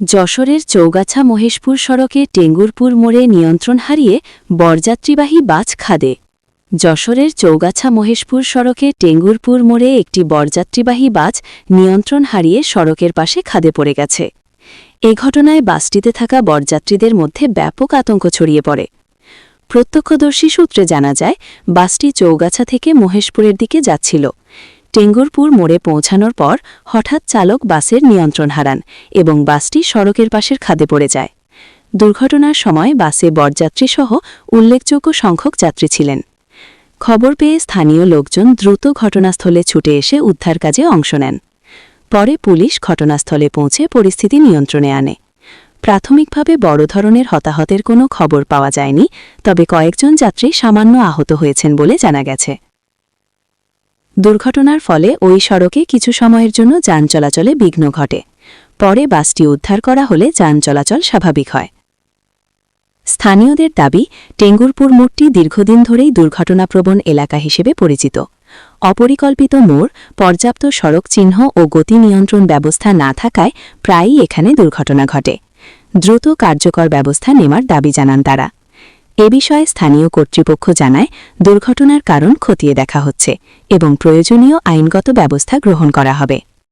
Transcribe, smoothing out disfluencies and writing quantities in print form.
যশোরের চৌগাছা মহেশপুর সড়কে টেঙ্গুরপুর মোড়ে নিয়ন্ত্রণ হারিয়ে বরযাত্রীবাহী বাস খাদে। যশোরের চৌগাছা মহেশপুর সড়কে টেঙ্গুরপুর মোড়ে একটি বরযাত্রীবাহী বাস নিয়ন্ত্রণ হারিয়ে সড়কের পাশে খাদে পড়ে গেছে। এ ঘটনায় বাসটিতে থাকা বরযাত্রীদের মধ্যে ব্যাপক আতঙ্ক ছড়িয়ে পড়ে। প্রত্যক্ষদর্শী সূত্রে জানা যায়, বাসটি চৌগাছা থেকে মহেশপুরের দিকে যাচ্ছিল। টেঙ্গুরপুর মোড়ে পৌঁছানোর পর হঠাৎ চালক বাসের নিয়ন্ত্রণ হারান এবং বাসটি সড়কের পাশের খাদে পড়ে যায়। দুর্ঘটনার সময় বাসে বরযাত্রীসহ উল্লেখযোগ্য সংখ্যক যাত্রী ছিলেন। খবর পেয়ে স্থানীয় লোকজন দ্রুত ঘটনাস্থলে ছুটে এসে উদ্ধার কাজে অংশ নেন। পরে পুলিশ ঘটনাস্থলে পৌঁছে পরিস্থিতি নিয়ন্ত্রণে আনে। প্রাথমিকভাবে বড় ধরনের হতাহতের কোনো খবর পাওয়া যায়নি, তবে কয়েকজন যাত্রী সামান্য আহত হয়েছেন বলে জানা গেছে। দুর্ঘটনার ফলে ওই সড়কে কিছু সময়ের জন্য যান চলাচলে বিঘ্ন ঘটে। পরে বাসটি উদ্ধার করা হলে যান চলাচল স্বাভাবিক হয়। স্থানীয়দের দাবি, টেঙ্গুরপুর মোড়টি দীর্ঘদিন ধরেই দুর্ঘটনাপ্রবণ এলাকা হিসেবে পরিচিত। অপরিকল্পিত মোড়, পর্যাপ্ত সড়ক চিহ্ন ও গতি নিয়ন্ত্রণ ব্যবস্থা না থাকায় প্রায়ই এখানে দুর্ঘটনা ঘটে। দ্রুত কার্যকর ব্যবস্থা নেওয়ার দাবি জানান তারা। এ বিষয়ে স্থানীয় কর্তৃপক্ষ জানায়, দুর্ঘটনার কারণ খতিয়ে দেখা হচ্ছে এবং প্রয়োজনীয় আইনগত ব্যবস্থা গ্রহণ করা হবে।